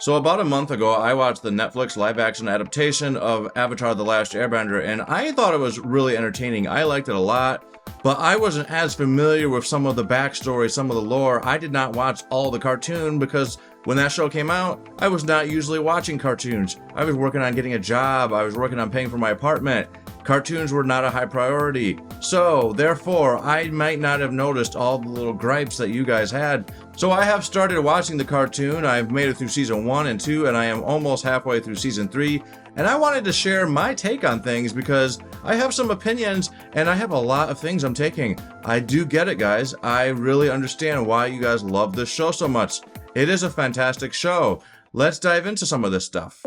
So about a month ago, I watched the Netflix live-action adaptation of Avatar: The Last Airbender, and I thought it was really entertaining. I liked it a lot, but I wasn't as familiar with some of the backstory, some of the lore. I did not watch all the cartoon because when that show came out, I was not usually watching cartoons. I was working on getting a job. I was working on paying for my apartment. Cartoons were not a high priority. So, therefore, I might not have noticed all the little gripes that you guys had. So I have started watching the cartoon. I've made it through season 1 and 2, and I am almost halfway through season 3. And I wanted to share my take on things because I have some opinions and I have a lot of things I'm taking. I do get it, guys. I really understand why you guys love this show so much. It is a fantastic show. Let's dive into some of this stuff.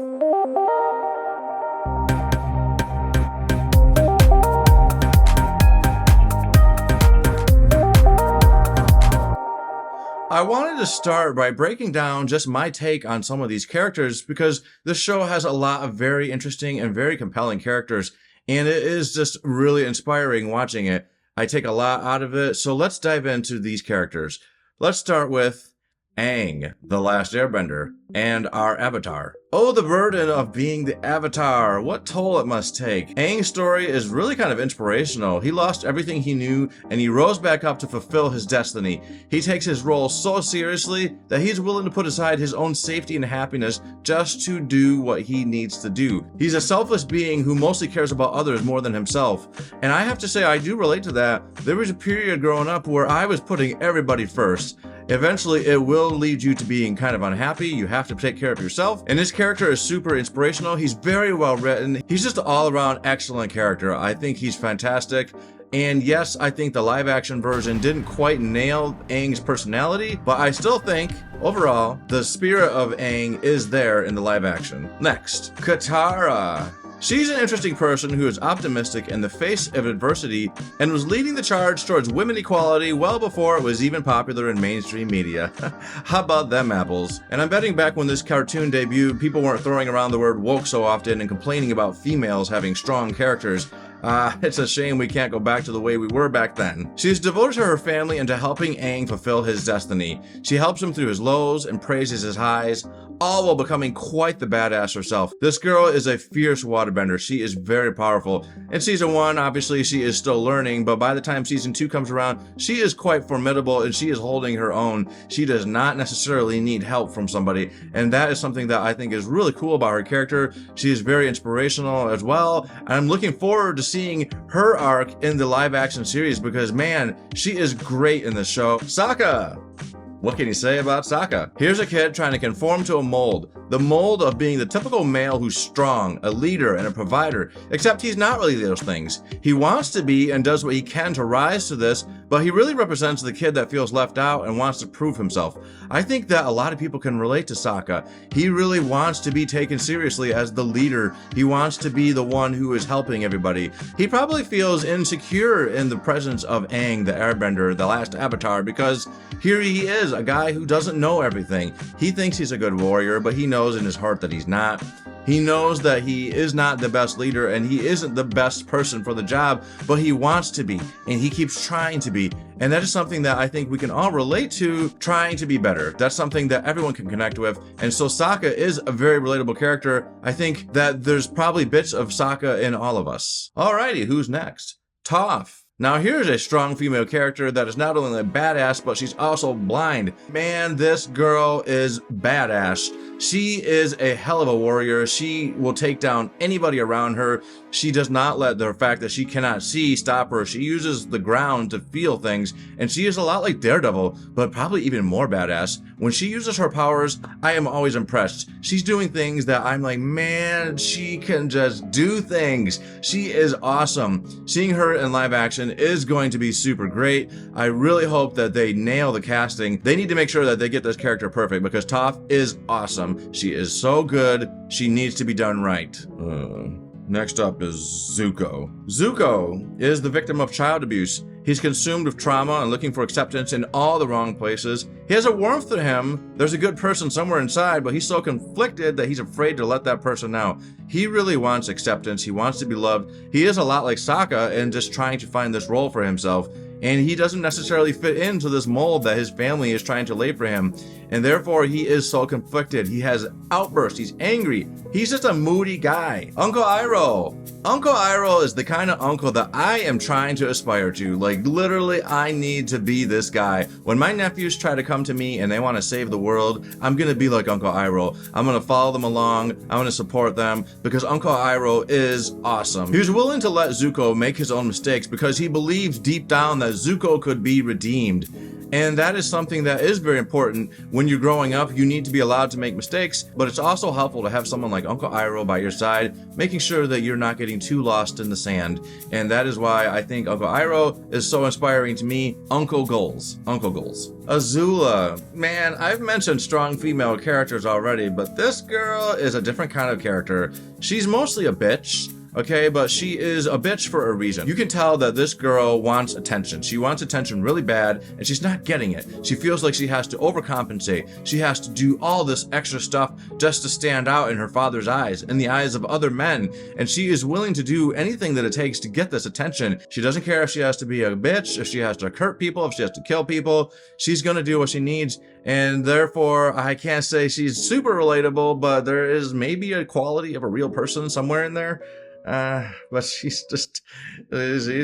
I wanted to start by breaking down just my take on some of these characters because this show has a lot of very interesting and very compelling characters, and it is just really inspiring watching it. I take a lot out of it, so let's dive into these characters. Let's start with Aang, the Last Airbender, and our Avatar. Oh, the burden of being the Avatar. What toll it must take. Aang's story is really kind of inspirational. He lost everything he knew, and he rose back up to fulfill his destiny. He takes his role so seriously that he's willing to put aside his own safety and happiness just to do what he needs to do. He's a selfless being who mostly cares about others more than himself. And I have to say, I do relate to that. There was a period growing up where I was putting everybody first. Eventually, it will lead you to being kind of unhappy. You have to take care of yourself. And this character is super inspirational. He's very well written. He's just an all-around excellent character. I think he's fantastic. And yes, I think the live-action version didn't quite nail Aang's personality, but I still think, overall, the spirit of Aang is there in the live-action. Next, Katara. She's an interesting person who is optimistic in the face of adversity and was leading the charge towards women equality well before it was even popular in mainstream media. How about them apples? And I'm betting back when this cartoon debuted, people weren't throwing around the word woke so often and complaining about females having strong characters. It's a shame we can't go back to the way we were back then. She is devoted to her family and to helping Aang fulfill his destiny. She helps him through his lows and praises his highs, all while becoming quite the badass herself. This girl is a fierce waterbender. She is very powerful. In season 1, obviously, she is still learning, but by the time season 2 comes around, she is quite formidable and she is holding her own. She does not necessarily need help from somebody, and that is something that I think is really cool about her character. She is very inspirational as well, and I'm looking forward to seeing her arc in the live action series because, man, she is great in this show. Saka! What can you say about Saka? Here's a kid trying to conform to a mold. The mold of being the typical male who's strong, a leader, and a provider, except he's not really those things. He wants to be and does what he can to rise to this, but he really represents the kid that feels left out and wants to prove himself. I think that a lot of people can relate to Saka. He really wants to be taken seriously as the leader. He wants to be the one who is helping everybody. He probably feels insecure in the presence of Aang, the Airbender, the last Avatar, because here he is, a guy who doesn't know everything. He thinks he's a good warrior, but he knows in his heart that he's not. He knows that he is not the best leader and he isn't the best person for the job, but he wants to be and he keeps trying to be. And that is something that I think we can all relate to, trying to be better. That's something that everyone can connect with. And so Sokka is a very relatable character. I think that there's probably bits of Sokka in all of us. Alrighty, who's next? Toof. Now here's a strong female character that is not only a badass, but she's also blind. Man, this girl is badass. She is a hell of a warrior. She will take down anybody around her. She does not let the fact that she cannot see stop her. She uses the ground to feel things, and she is a lot like Daredevil, but probably even more badass. When she uses her powers, I am always impressed. She's doing things that I'm like, man, she can just do things. She is awesome. Seeing her in live action is going to be super great. I really hope that they nail the casting. They need to make sure that they get this character perfect because Toph is awesome. She is so good. She needs to be done right. Next up is Zuko. Zuko is the victim of child abuse. He's consumed with trauma and looking for acceptance in all the wrong places. He has a warmth to him. There's a good person somewhere inside, but he's so conflicted that he's afraid to let that person out. He really wants acceptance. He wants to be loved. He is a lot like Sokka in just trying to find this role for himself. and he doesn't necessarily fit into this mold that his family is trying to lay for him, and therefore he is so conflicted. He has outbursts, he's angry, he's just a moody guy. Uncle Iroh. Uncle Iroh is the kind of uncle that I am trying to aspire to. Like, literally, I need to be this guy. When my nephews try to come to me and they want to save the world, I'm gonna be like Uncle Iroh. I'm gonna follow them along, I'm gonna support them, because Uncle Iroh is awesome. He was willing to let Zuko make his own mistakes because he believes deep down that Zuko could be redeemed. And that is something that is very important. When you're growing up, you need to be allowed to make mistakes, but it's also helpful to have someone like Uncle Iroh by your side, making sure that you're not getting too lost in the sand. And that is why I think Uncle Iroh is so inspiring to me. Uncle Goals. Uncle Goals. Azula. Man, I've mentioned strong female characters already, but this girl is a different kind of character. She's mostly a bitch. Okay, but she is a bitch for a reason. You can tell that this girl wants attention. She wants attention really bad, and she's not getting it. She feels like she has to overcompensate. She has to do all this extra stuff just to stand out in her father's eyes, in the eyes of other men, and she is willing to do anything that it takes to get this attention. She doesn't care if she has to be a bitch, if she has to hurt people, if she has to kill people. She's gonna do what she needs, and therefore, I can't say she's super relatable, but there is maybe a quality of a real person somewhere in there. But she's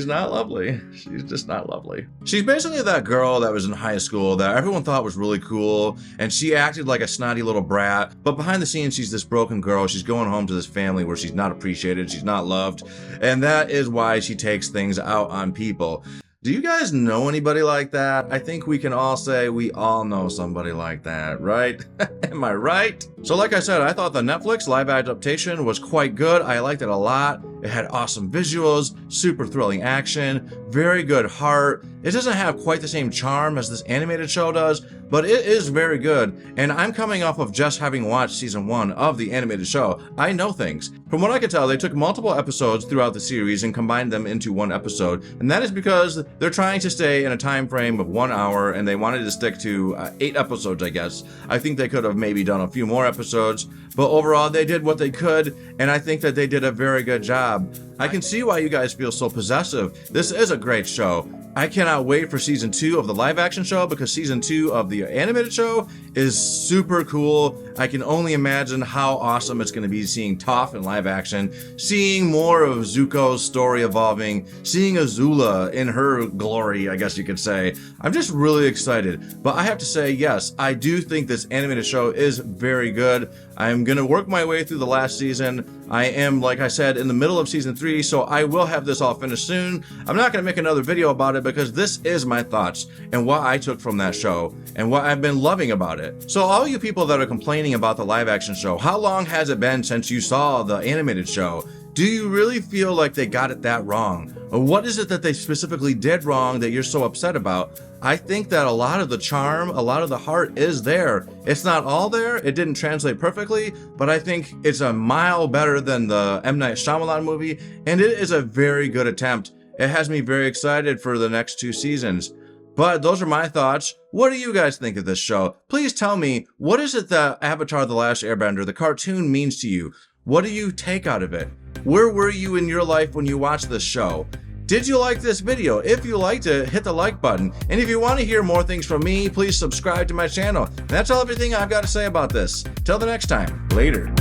not lovely. She's just not lovely. She's basically that girl that was in high school that everyone thought was really cool, and she acted like a snotty little brat, but behind the scenes, she's this broken girl. She's going home to this family where she's not appreciated, she's not loved, and that is why she takes things out on people. Do you guys know anybody like that? I think we can all say we all know somebody like that, right? Am I right? So like I said, I thought the Netflix live adaptation was quite good. I liked it a lot. It had awesome visuals, super thrilling action, very good heart. It doesn't have quite the same charm as this animated show does, but it is very good. And I'm coming off of just having watched season 1 of the animated show. I know things. From what I could tell, they took multiple episodes throughout the series and combined them into one episode. And that is because they're trying to stay in a time frame of 1 hour, and they wanted to stick to 8 episodes, I guess. I think they could have maybe done a few more episodes, but overall they did what they could, and I think that they did a very good job. I can see why you guys feel so possessive. This is a great show. I cannot wait for season 2 of the live action show, because season 2 of the animated show is super cool. I can only imagine how awesome it's going to be seeing Toof in live action, seeing more of Zuko's story evolving, seeing Azula in her glory, I guess you could say. I'm just really excited. But I have to say, yes, I do think this animated show is very good. I'm going to work my way through the last season. I am, like I said, in the middle of season 3, so I will have this all finished soon. I'm not going to make another video about it because this is my thoughts and what I took from that show and what I've been loving about it. So all you people that are complaining about the live action show, how long has it been since you saw the animated show? Do you really feel like they got it that wrong? Or what is it that they specifically did wrong that you're so upset about? I think that a lot of the charm, a lot of the heart is there. It's not all there, it didn't translate perfectly, but I think it's a mile better than the M. Night Shyamalan movie, and it is a very good attempt. It has me very excited for the next 2 seasons. But those are my thoughts. What do you guys think of this show? Please tell me, what is it that Avatar: The Last Airbender, the cartoon, means to you? What do you take out of it? Where were you in your life when you watched this show? Did you like this video? If you liked it, hit the like button. And if you want to hear more things from me, please subscribe to my channel. And that's everything I've got to say about this. Till the next time, later.